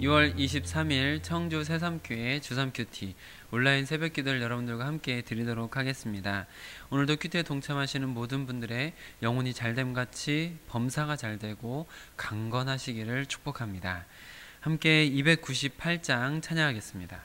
2월 23일 청주 새삼교회 주삼큐티 온라인 새벽 기도를 여러분들과 함께 드리도록 하겠습니다. 오늘도 큐티에 동참하시는 모든 분들의 영혼이 잘됨같이 범사가 잘되고 강건하시기를 축복합니다. 함께 298장 찬양하겠습니다.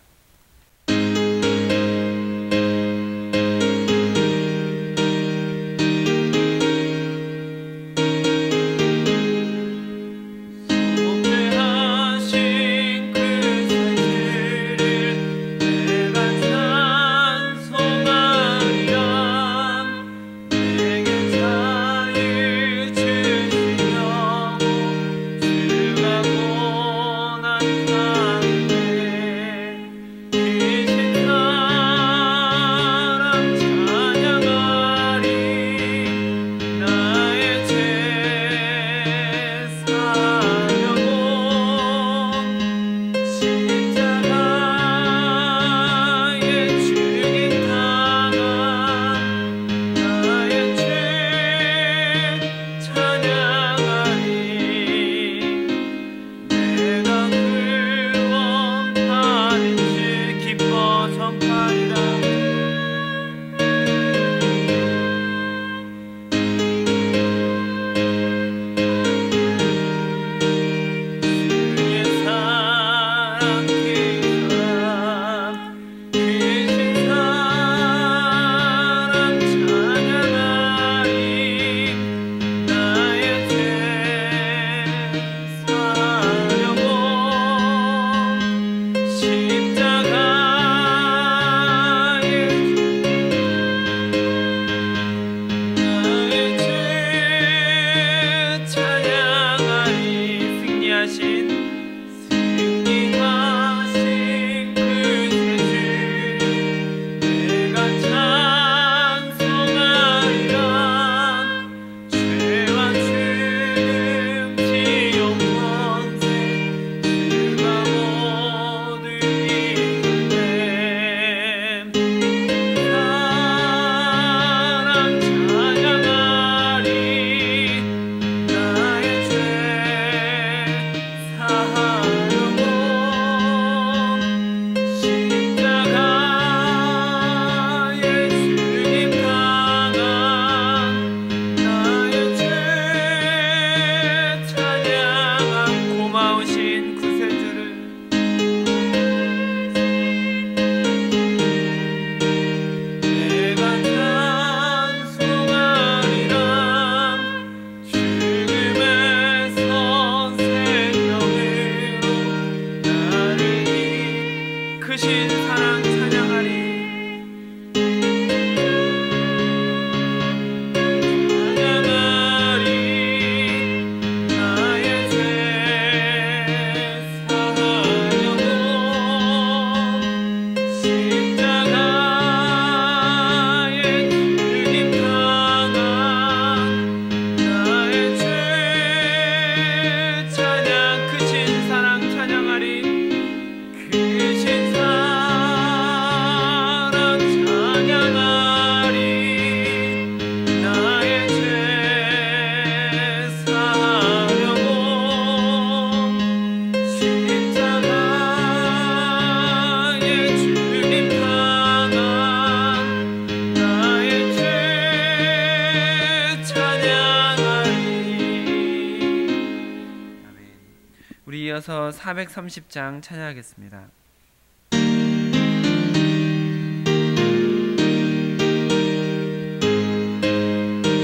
이어서 430장 찬양하겠습니다.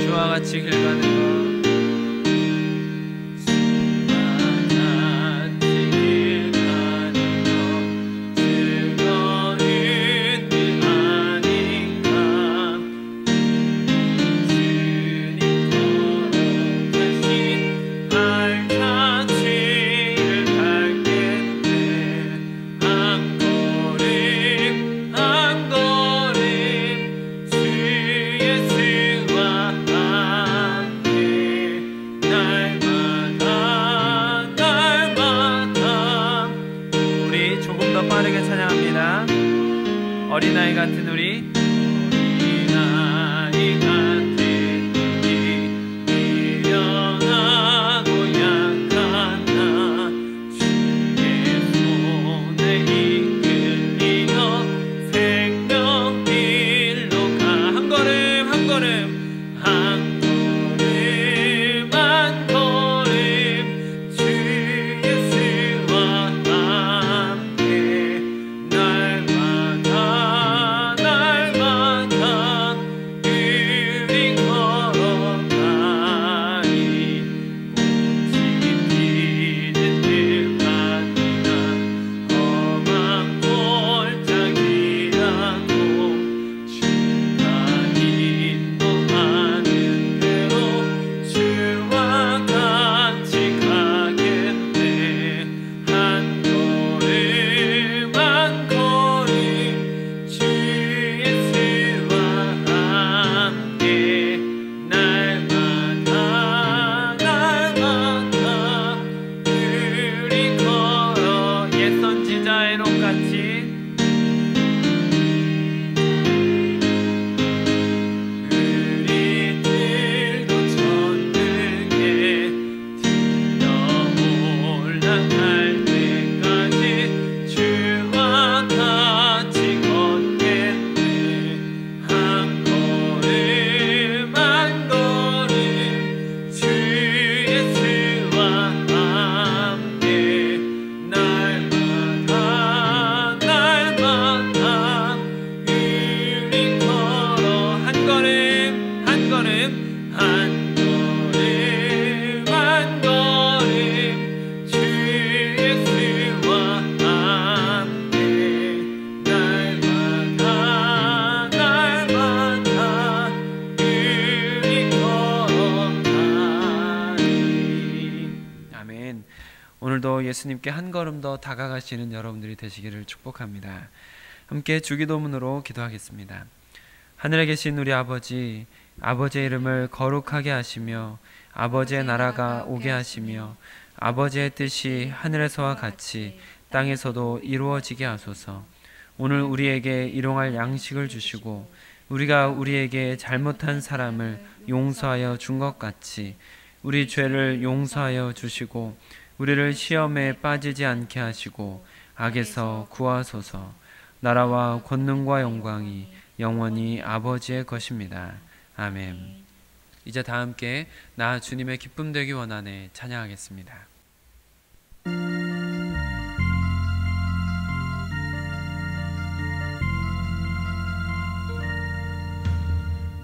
주와 같이 길 가는 것 어린아이 같은 우리 어린아이 같은 우리 미련하고 약한 나 주의 오늘도 예수님께 한 걸음 더 다가가시는 여러분들이 되시기를 축복합니다. 함께 주기도문으로 기도하겠습니다. 하늘에 계신 우리 아버지, 아버지의 이름을 거룩하게 하시며 아버지의 나라가 오게 하시며 아버지의 뜻이 하늘에서와 같이 땅에서도 이루어지게 하소서. 오늘 우리에게 일용할 양식을 주시고 우리가 우리에게 잘못한 사람을 용서하여 준 것 같이 우리 죄를 용서하여 주시고 우리를 시험에 빠지지 않게 하시고 악에서 구하소서. 나라와 권능과 영광이 영원히 아버지의 것입니다. 아멘. 이제 다 함께 나 주님의 기쁨 되기 원하네 찬양하겠습니다.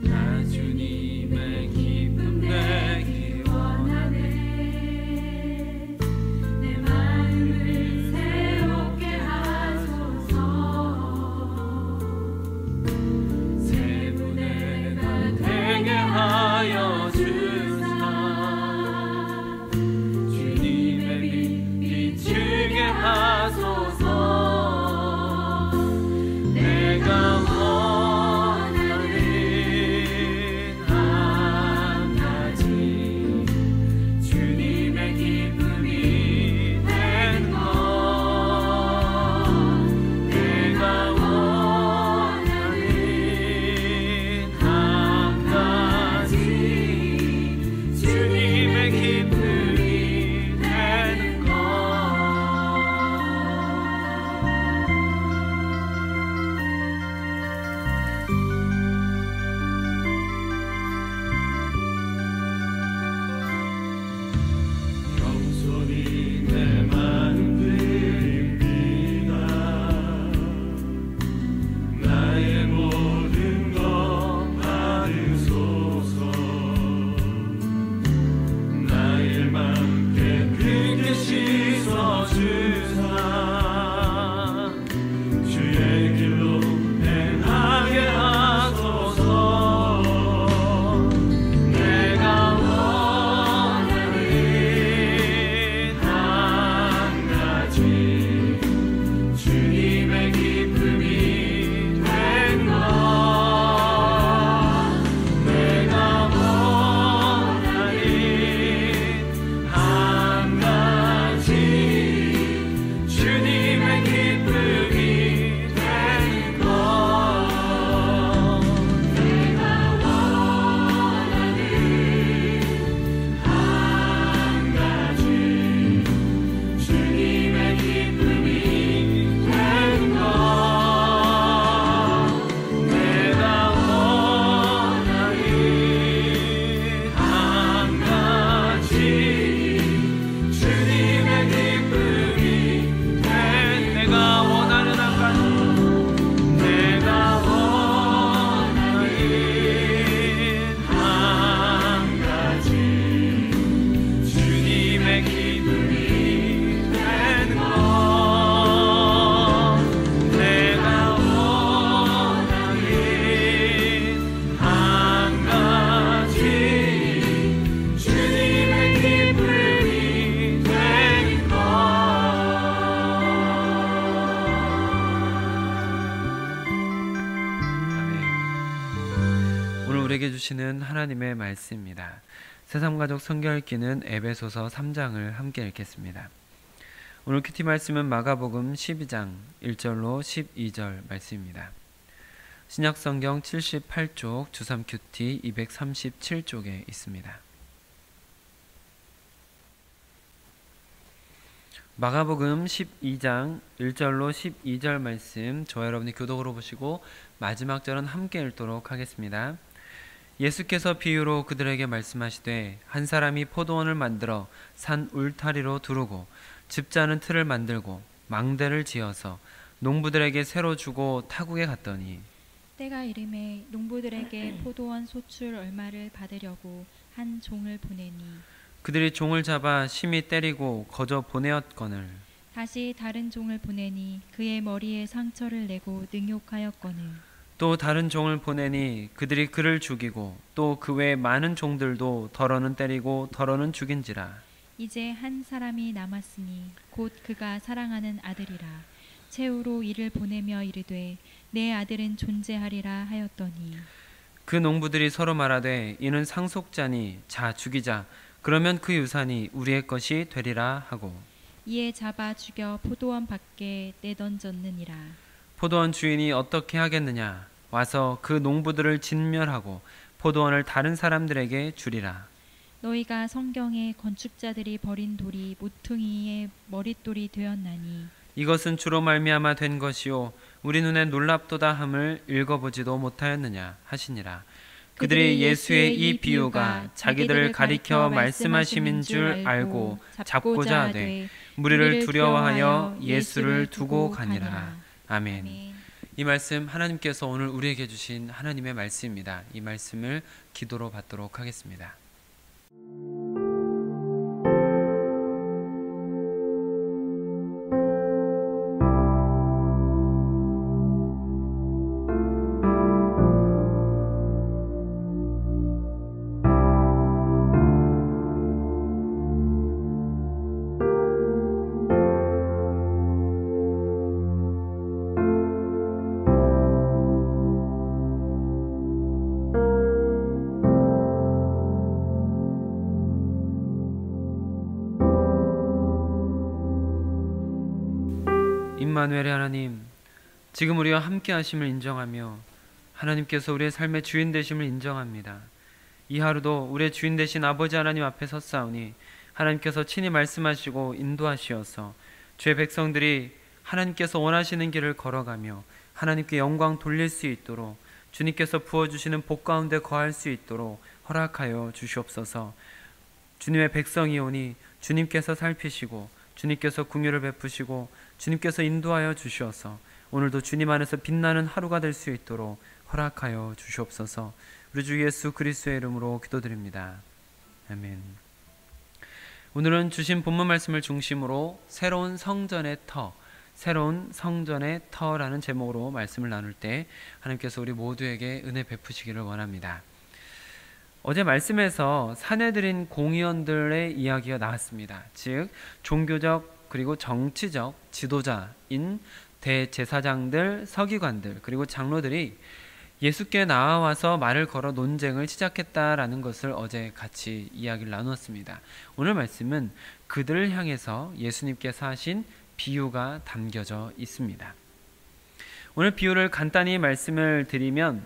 나 주님의 기쁨 되기 원하네. 내 마음을 새롭게 하소서. 새 부대가 되게 하여 주사. 주님의 빛 비추게 하소서. 내가 우리에게 주시는 하나님의 말씀입니다. 새삼가족 성경 읽기는 에베소서 3장을 함께 읽겠습니다. 오늘 큐티 말씀은 마가복음 12장 1절로 12절 말씀입니다. 신약성경 78쪽 주삼 큐티 237쪽에 있습니다. 마가복음 12장 1절로 12절 말씀 저와 여러분이 교독으로 보시고 마지막 절은 함께 읽도록 하겠습니다. 예수께서 비유로 그들에게 말씀하시되 한 사람이 포도원을 만들어 산 울타리로 두르고 집자는 틀을 만들고 망대를 지어서 농부들에게 새로 주고 타국에 갔더니 때가 이름에 농부들에게 포도원 소출 얼마를 받으려고 한 종을 보내니 그들이 종을 잡아 심히 때리고 거저 보내었거늘 다시 다른 종을 보내니 그의 머리에 상처를 내고 능욕하였거늘 또 다른 종을 보내니 그들이 그를 죽이고 또 그 외 많은 종들도 더러는 때리고 더러는 죽인지라. 이제 한 사람이 남았으니 곧 그가 사랑하는 아들이라. 최후로 이를 보내며 이르되 내 아들은 존재하리라 하였더니 그 농부들이 서로 말하되 이는 상속자니 자 죽이자. 그러면 그 유산이 우리의 것이 되리라 하고 이에 잡아 죽여 포도원 밖에 내던졌느니라. 포도원 주인이 어떻게 하겠느냐? 와서 그 농부들을 진멸하고 포도원을 다른 사람들에게 주리라. 너희가 성경에 건축자들이 버린 돌이 모퉁이의 머릿돌이 되었나니 이것은 주로 말미암아 된 것이요 우리 눈에 놀랍도다 함을 읽어보지도 못하였느냐 하시니라. 그들이 예수의 이 비유가 자기들을 가리켜 말씀하심인 줄 알고 잡고자 하되 무리를 두려워하여 예수를 두고 가니라. 아멘. 이 말씀 하나님께서 오늘 우리에게 주신 하나님의 말씀입니다. 이 말씀을 기도로 받도록 하겠습니다. 임마누엘의 하나님, 지금 우리와 함께 하심을 인정하며 하나님께서 우리의 삶의 주인 되심을 인정합니다. 이 하루도 우리의 주인 되신 아버지 하나님 앞에 섰사오니 하나님께서 친히 말씀하시고 인도하시어서 주의 백성들이 하나님께서 원하시는 길을 걸어가며 하나님께 영광 돌릴 수 있도록 주님께서 부어주시는 복 가운데 거할 수 있도록 허락하여 주시옵소서. 주님의 백성이오니 주님께서 살피시고 주님께서 긍휼을 베푸시고 주님께서 인도하여 주시어서 오늘도 주님 안에서 빛나는 하루가 될 수 있도록 허락하여 주시옵소서. 우리 주 예수 그리스도의 이름으로 기도드립니다. 아멘. 오늘은 주신 본문 말씀을 중심으로 새로운 성전의 터라는 제목으로 말씀을 나눌 때 하나님께서 우리 모두에게 은혜 베푸시기를 원합니다. 어제 말씀에서 사내들인 공의원들의 이야기가 나왔습니다. 즉 종교적 그리고 정치적 지도자인 대제사장들, 서기관들 그리고 장로들이 예수께 나와서 말을 걸어 논쟁을 시작했다라는 것을 어제 같이 이야기를 나누었습니다. 오늘 말씀은 그들을 향해서 예수님께서 하신 비유가 담겨져 있습니다. 오늘 비유를 간단히 말씀을 드리면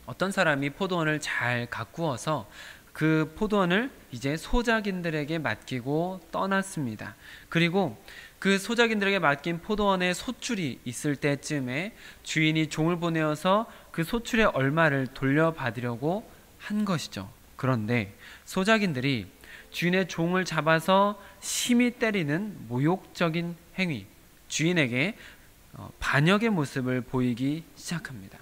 어떤 사람이 포도원을 잘 가꾸어서 그 포도원을 이제 소작인들에게 맡기고 떠났습니다. 그리고 그 소작인들에게 맡긴 포도원에 소출이 있을 때쯤에 주인이 종을 보내어서 그 소출의 얼마를 돌려받으려고 한 것이죠. 그런데 소작인들이 주인의 종을 잡아서 심히 때리는 모욕적인 행위, 주인에게 반역의 모습을 보이기 시작합니다.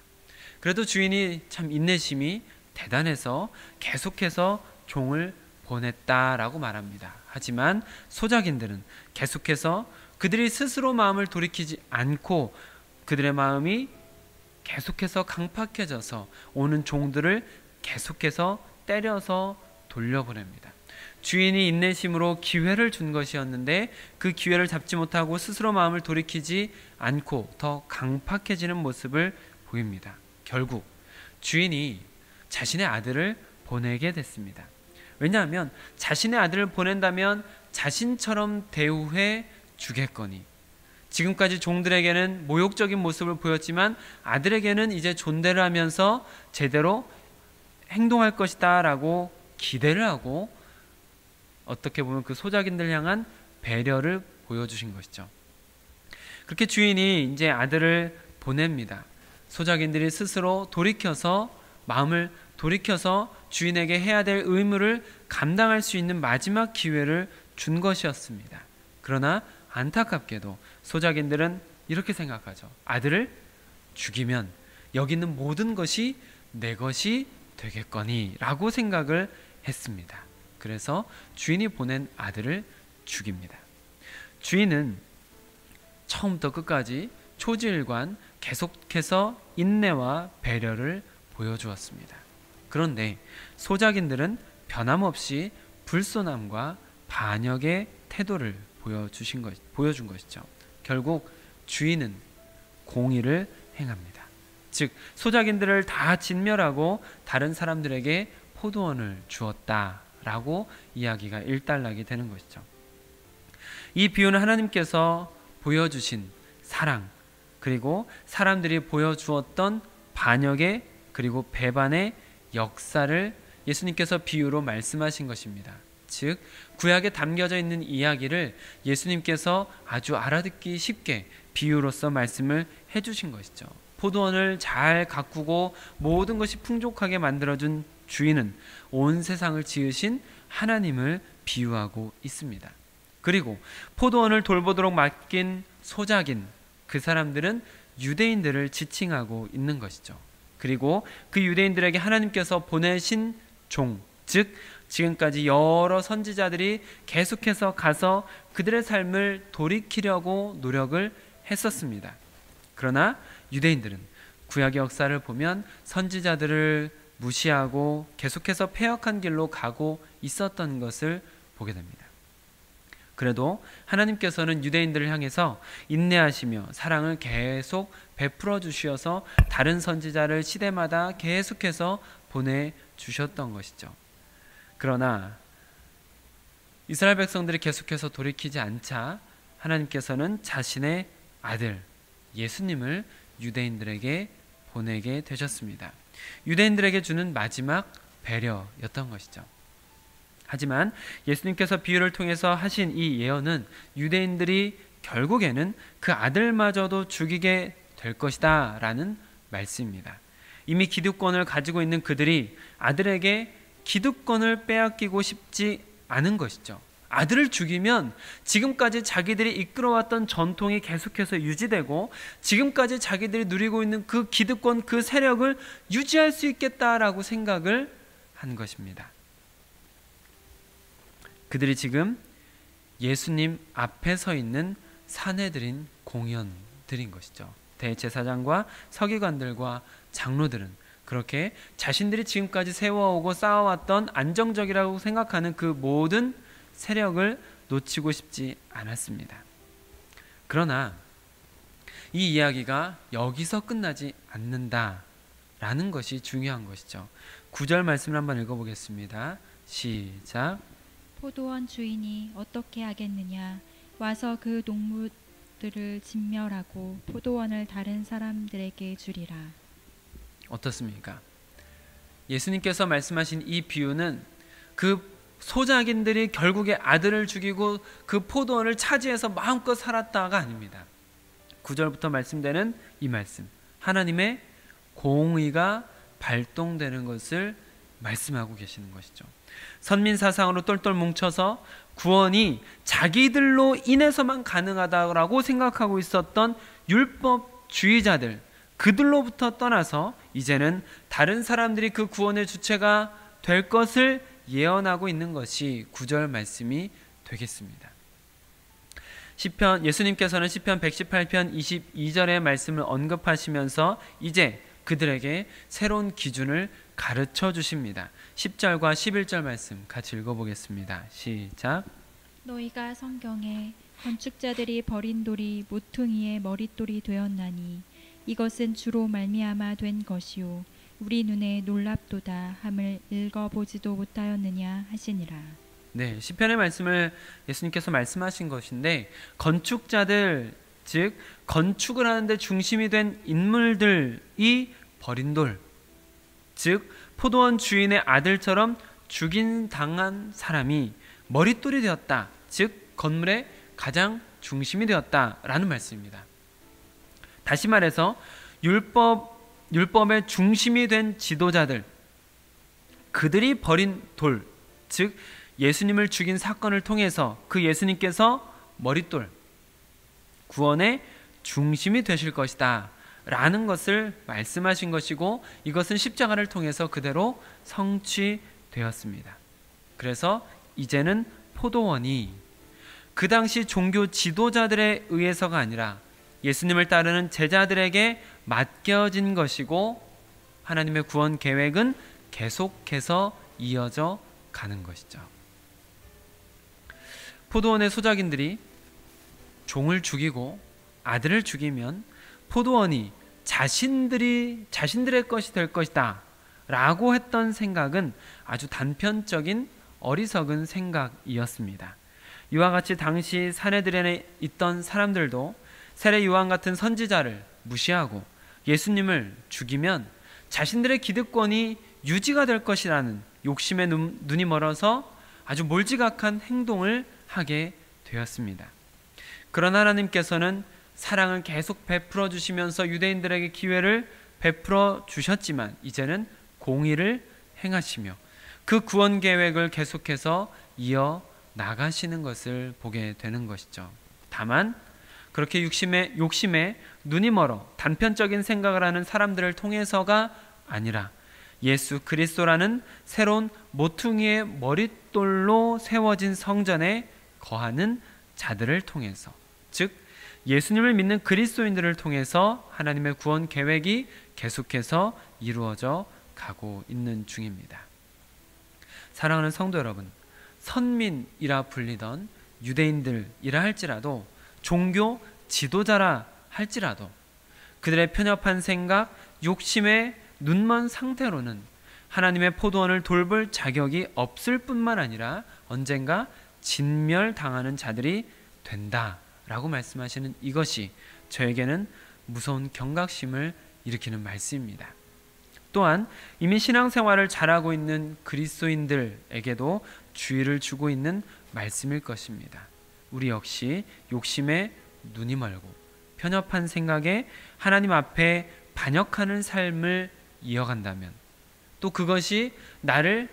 그래도 주인이 참 인내심이 대단해서 계속해서 종을 보냈다라고 말합니다. 하지만 소작인들은 계속해서 그들이 스스로 마음을 돌이키지 않고 그들의 마음이 계속해서 강팍해져서 오는 종들을 계속해서 때려서 돌려보냅니다. 주인이 인내심으로 기회를 준 것이었는데 그 기회를 잡지 못하고 스스로 마음을 돌이키지 않고 더 강팍해지는 모습을 보입니다. 결국 주인이 자신의 아들을 보내게 됐습니다. 왜냐하면 자신의 아들을 보낸다면 자신처럼 대우해 주겠거니. 지금까지 종들에게는 모욕적인 모습을 보였지만 아들에게는 이제 존대를 하면서 제대로 행동할 것이다 라고 기대를 하고 어떻게 보면 그 소작인들 향한 배려를 보여주신 것이죠. 그렇게 주인이 이제 아들을 보냅니다. 소작인들이 스스로 마음을 돌이켜서 주인에게 해야 될 의무를 감당할 수 있는 마지막 기회를 준 것이었습니다. 그러나 안타깝게도 소작인들은 이렇게 생각하죠. 아들을 죽이면 여기 있는 모든 것이 내 것이 되겠거니 라고 생각을 했습니다. 그래서 주인이 보낸 아들을 죽입니다. 주인은 처음부터 끝까지 초지일관 계속해서 인내와 배려를 보여주었습니다. 그런데 소작인들은 변함없이 불손함과 반역의 태도를 보여준 것이죠. 결국 주인은 공의를 행합니다. 즉 소작인들을 다 진멸하고 다른 사람들에게 포도원을 주었다라고 이야기가 일단락이 되는 것이죠. 이 비유는 하나님께서 보여주신 사랑, 그리고 사람들이 보여주었던 반역의 그리고 배반의 역사를 예수님께서 비유로 말씀하신 것입니다. 즉 구약에 담겨져 있는 이야기를 예수님께서 아주 알아듣기 쉽게 비유로서 말씀을 해주신 것이죠. 포도원을 잘 가꾸고 모든 것이 풍족하게 만들어준 주인은 온 세상을 지으신 하나님을 비유하고 있습니다. 그리고 포도원을 돌보도록 맡긴 소작인 그 사람들은 유대인들을 지칭하고 있는 것이죠. 그리고 그 유대인들에게 하나님께서 보내신 종, 즉 지금까지 여러 선지자들이 계속해서 가서 그들의 삶을 돌이키려고 노력을 했었습니다. 그러나 유대인들은 구약의 역사를 보면 선지자들을 무시하고 계속해서 패역한 길로 가고 있었던 것을 보게 됩니다. 그래도 하나님께서는 유대인들을 향해서 인내하시며 사랑을 계속 베풀어 주셔서 다른 선지자를 시대마다 계속해서 보내주셨던 것이죠. 그러나 이스라엘 백성들이 계속해서 돌이키지 않자 하나님께서는 자신의 아들 예수님을 유대인들에게 보내게 되셨습니다. 유대인들에게 주는 마지막 배려였던 것이죠. 하지만 예수님께서 비유를 통해서 하신 이 예언은 유대인들이 결국에는 그 아들마저도 죽이게 될 것이다 라는 말씀입니다. 이미 기득권을 가지고 있는 그들이 아들에게 기득권을 빼앗기고 싶지 않은 것이죠. 아들을 죽이면 지금까지 자기들이 이끌어왔던 전통이 계속해서 유지되고 지금까지 자기들이 누리고 있는 그 기득권, 그 세력을 유지할 수 있겠다라고 생각을 한 것입니다. 그들이 지금 예수님 앞에 서 있는 사내들인 공연들인 것이죠. 대제사장과 서기관들과 장로들은 그렇게 자신들이 지금까지 세워오고 쌓아왔던 안정적이라고 생각하는 그 모든 세력을 놓치고 싶지 않았습니다. 그러나 이 이야기가 여기서 끝나지 않는다라는 것이 중요한 것이죠. 9절 말씀을 한번 읽어보겠습니다. 시작. 포도원 주인이 어떻게 하겠느냐? 와서 그 농부들을 진멸하고 포도원을 다른 사람들에게 주리라. 어떻습니까? 예수님께서 말씀하신 이 비유는 그 소작인들이 결국에 아들을 죽이고 그 포도원을 차지해서 마음껏 살았다가 아닙니다. 9절부터 말씀되는 이 말씀, 하나님의 공의가 발동되는 것을 말씀하고 계시는 것이죠. 선민사상으로 똘똘 뭉쳐서 구원이 자기들로 인해서만 가능하다고 생각하고 있었던 율법주의자들, 그들로부터 떠나서 이제는 다른 사람들이 그 구원의 주체가 될 것을 예언하고 있는 것이 9절 말씀이 되겠습니다. 예수님께서는 시편 118편 22절의 말씀을 언급하시면서 이제 그들에게 새로운 기준을 가르쳐 주십니다. 10절과 11절 말씀 같이 읽어보겠습니다. 시작. 너희가 성경에 건축자들이 버린 돌이 모퉁이의 머릿돌이 되었나니 이것은 주로 말미암아 된 것이요 우리 눈에 놀랍도다 함을 읽어보지도 못하였느냐 하시니라. 네, 시편의 말씀을 예수님께서 말씀하신 것인데 건축자들, 즉 건축을 하는데 중심이 된 인물들이 버린 돌, 즉 포도원 주인의 아들처럼 당한 사람이 머릿돌이 되었다, 즉 건물의 가장 중심이 되었다라는 말씀입니다. 다시 말해서 율법의 중심이 된 지도자들, 그들이 버린 돌, 즉 예수님을 죽인 사건을 통해서 그 예수님께서 머릿돌, 구원의 중심이 되실 것이다 라는 것을 말씀하신 것이고, 이것은 십자가를 통해서 그대로 성취되었습니다. 그래서 이제는 포도원이 그 당시 종교 지도자들에 의해서가 아니라 예수님을 따르는 제자들에게 맡겨진 것이고, 하나님의 구원 계획은 계속해서 이어져 가는 것이죠. 포도원의 소작인들이 종을 죽이고 아들을 죽이면 포도원이 자신들의 것이 될 것이다 라고 했던 생각은 아주 단편적인 어리석은 생각이었습니다. 이와 같이 당시 사내들에 있던 사람들도 세례 요한 같은 선지자를 무시하고 예수님을 죽이면 자신들의 기득권이 유지가 될 것이라는 욕심에 눈이 멀어서 아주 몰지각한 행동을 하게 되었습니다. 그러나 하나님께서는 사랑을 계속 베풀어 주시면서 유대인들에게 기회를 베풀어 주셨지만 이제는 공의를 행하시며 그 구원 계획을 계속해서 이어 나가시는 것을 보게 되는 것이죠. 다만 그렇게 욕심에 눈이 멀어 단편적인 생각을 하는 사람들을 통해서가 아니라 예수 그리스도라는 새로운 모퉁이의 머릿돌로 세워진 성전에 거하는 자들을 통해서, 즉 예수님을 믿는 그리스도인들을 통해서 하나님의 구원 계획이 계속해서 이루어져 가고 있는 중입니다. 사랑하는 성도 여러분, 선민이라 불리던 유대인들이라 할지라도 종교 지도자라 할지라도 그들의 편협한 생각, 욕심에 눈먼 상태로는 하나님의 포도원을 돌볼 자격이 없을 뿐만 아니라 언젠가 진멸당하는 자들이 된다라고 말씀하시는 이것이 저에게는 무서운 경각심을 일으키는 말씀입니다. 또한 이미 신앙생활을 잘하고 있는 그리스도인들에게도 주의를 주고 있는 말씀일 것입니다. 우리 역시 욕심에 눈이 멀고 편협한 생각에 하나님 앞에 반역하는 삶을 이어간다면, 또 그것이 나를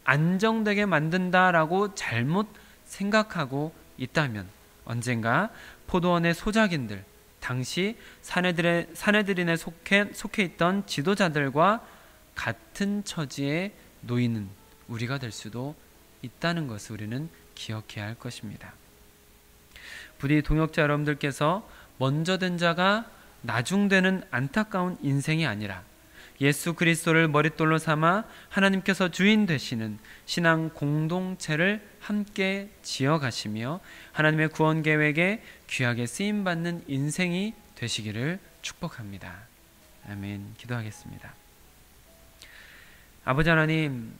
안정되게 만든다라고 잘못 생각하고 있다면 언젠가 포도원의 소작인들, 당시 사내들인에 속해 있던 지도자들과 같은 처지에 놓이는 우리가 될 수도 있다는 것을 우리는 기억해야 할 것입니다. 부디 동역자 여러분들께서 먼저 된 자가 나중되는 안타까운 인생이 아니라 예수 그리스도를 머릿돌로 삼아 하나님께서 주인 되시는 신앙 공동체를 함께 지어가시며 하나님의 구원 계획에 귀하게 쓰임받는 인생이 되시기를 축복합니다. 아멘. 기도하겠습니다. 아버지 하나님,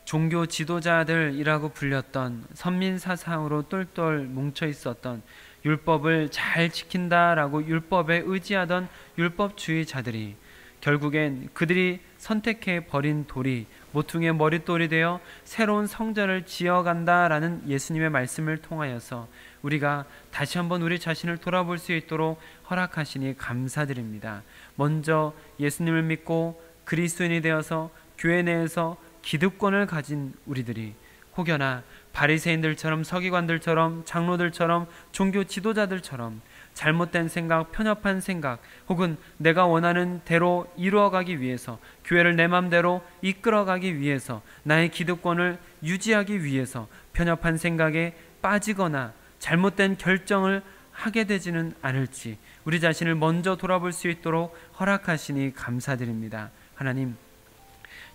종교 지도자들이라고 불렸던 선민사상으로 똘똘 뭉쳐 있었던, 율법을 잘 지킨다라고 율법에 의지하던 율법주의자들이 결국엔 그들이 선택해 버린 돌이 모퉁이의 머릿돌이 되어 새로운 성전을 지어간다라는 예수님의 말씀을 통하여서 우리가 다시 한번 우리 자신을 돌아볼 수 있도록 허락하시니 감사드립니다. 먼저 예수님을 믿고 그리스도인이 되어서 교회 내에서 기득권을 가진 우리들이 혹여나 바리새인들처럼, 서기관들처럼, 장로들처럼, 종교 지도자들처럼 잘못된 생각, 편협한 생각, 혹은 내가 원하는 대로 이루어가기 위해서, 교회를 내 맘대로 이끌어가기 위해서, 나의 기득권을 유지하기 위해서 편협한 생각에 빠지거나 잘못된 결정을 하게 되지는 않을지 우리 자신을 먼저 돌아볼 수 있도록 허락하시니 감사드립니다. 하나님,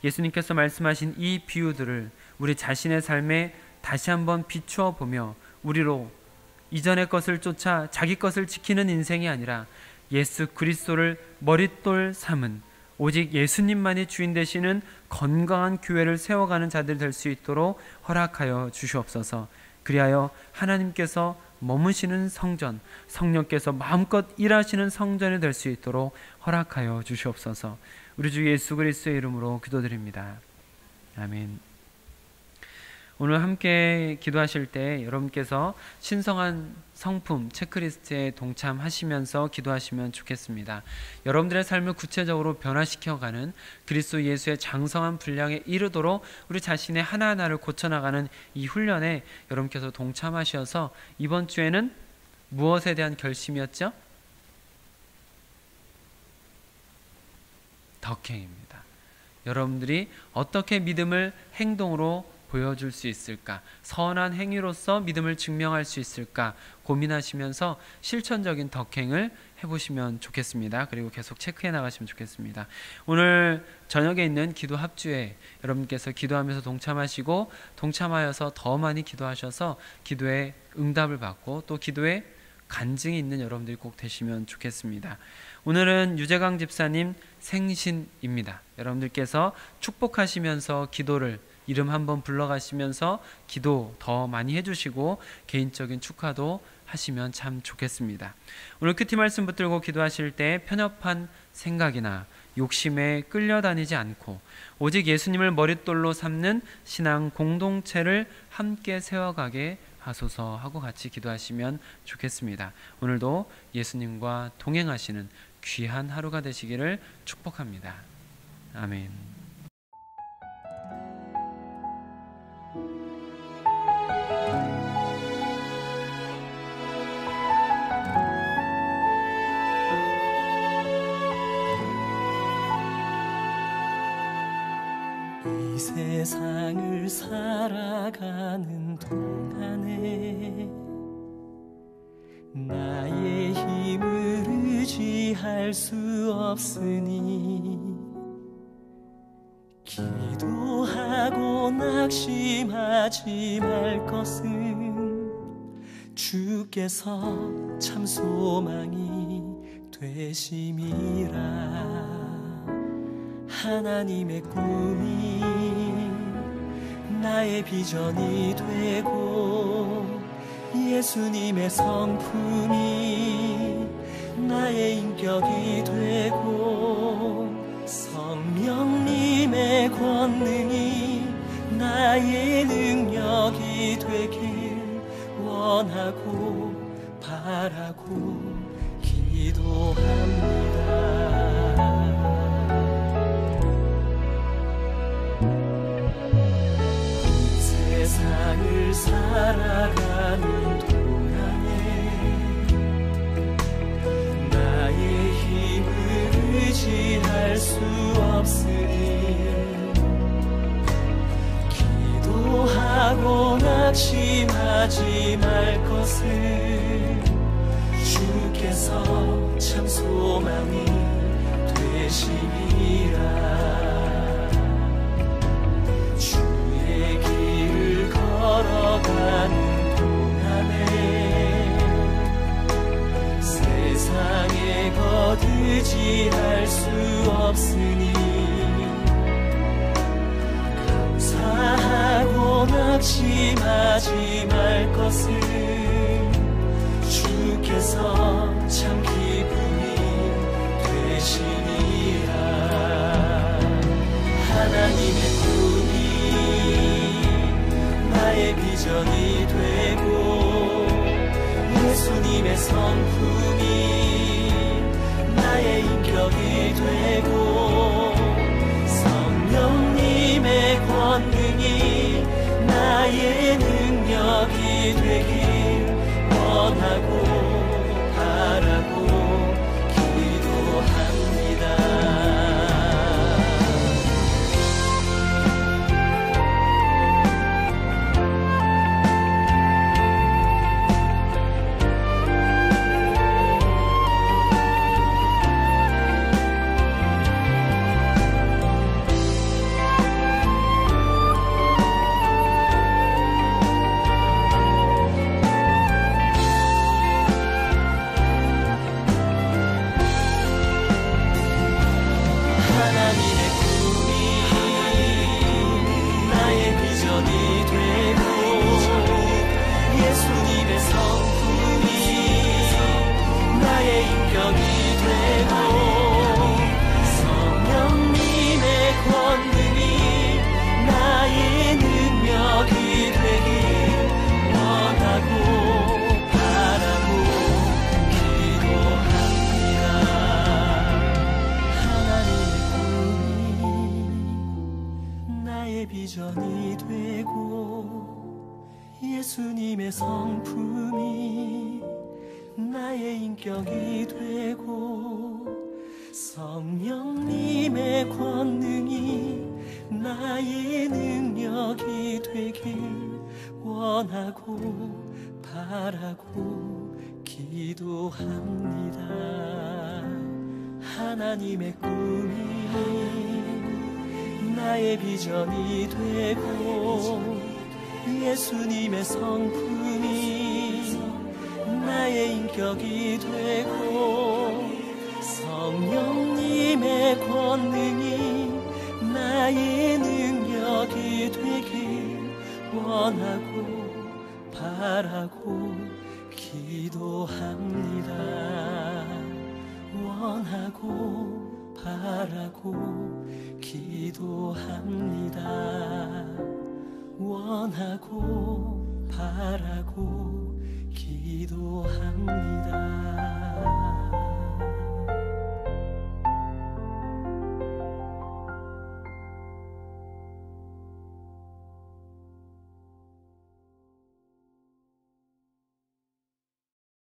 예수님께서 말씀하신 이 비유들을 우리 자신의 삶에 다시 한번 비추어 보며 우리로 이전의 것을 쫓아 자기 것을 지키는 인생이 아니라 예수 그리스도를 머릿돌 삼은, 오직 예수님만이 주인 되시는 건강한 교회를 세워가는 자들 될 수 있도록 허락하여 주시옵소서. 그리하여 하나님께서 머무시는 성전, 성령께서 마음껏 일하시는 성전이 될 수 있도록 허락하여 주시옵소서. 우리 주 예수 그리스도의 이름으로 기도드립니다. 아멘. 오늘 함께 기도하실 때 여러분께서 신성한 성품 체크리스트에 동참하시면서 기도하시면 좋겠습니다. 여러분들의 삶을 구체적으로 변화시켜가는 그리스도 예수의 장성한 분량에 이르도록 우리 자신의 하나하나를 고쳐나가는 이 훈련에 여러분께서 동참하셔서 이번 주에는 무엇에 대한 결심이었죠? 덕행입니다. 여러분들이 어떻게 믿음을 행동으로 보여줄 수 있을까? 선한 행위로서 믿음을 증명할 수 있을까? 고민하시면서 실천적인 덕행을 해보시면 좋겠습니다. 그리고 계속 체크해 나가시면 좋겠습니다. 오늘 저녁에 있는 기도 합주에 여러분께서 기도하면서 동참하시고 동참하여서 더 많이 기도하셔서 기도에 응답을 받고 또 기도에 간증이 있는 여러분들이 꼭 되시면 좋겠습니다. 오늘은 유재강 집사님 생신입니다. 여러분들께서 축복하시면서 기도를 이름 한번 불러가시면서 기도 더 많이 해주시고 개인적인 축하도 하시면 참 좋겠습니다. 오늘 큐티 말씀 붙들고 기도하실 때 편협한 생각이나 욕심에 끌려다니지 않고 오직 예수님을 머릿돌로 삼는 신앙 공동체를 함께 세워가게 하소서 하고 같이 기도하시면 좋겠습니다. 오늘도 예수님과 동행하시는 귀한 하루가 되시기를 축복합니다. 아멘. 이 세상을 살아가는 동안에 나의 힘을 의지할 수 없으니 기도하고 낙심하지 말 것은 주께서 참 소망이 되심이라. 하나님의 꿈이 나의 비전이 되고 예수님의 성품이 나의 인격이 되고 성령님의 권능이 나의 능력이 되길 원하고 바라고 기도합니다. 세상을 살아가는 동안에 나의 힘을 의지할 수 없으니 기도하고 낙심하지 말 것을 주께서 참 소망이 되심이라. 걸어가는 동안에 세상에 거두지할 수 없으니 감사하고 낙심하지 말 것을 주께서 참 기쁨이 되시니라. 하나님의 나의 비전이 되고 예수님의 성품이 나의 인격이 되고 성령님의 권능이 나의 능력이 되길 원하고 바라고 기도합니다. 비전이 되고 예수님의 성품이 나의 인격이 되고 성령님의 권능이 나의 능력이 되길 원하고 바라고 기도합니다. 하나님의 꿈이 나의 비전이 되고 예수님의 성품이 나의 인격이 되고 성령님의 권능이 나의 능력이 되길 원하고 바라고 기도합니다. 원하고 바라고 기도합니다. 원하고 바라고 기도합니다.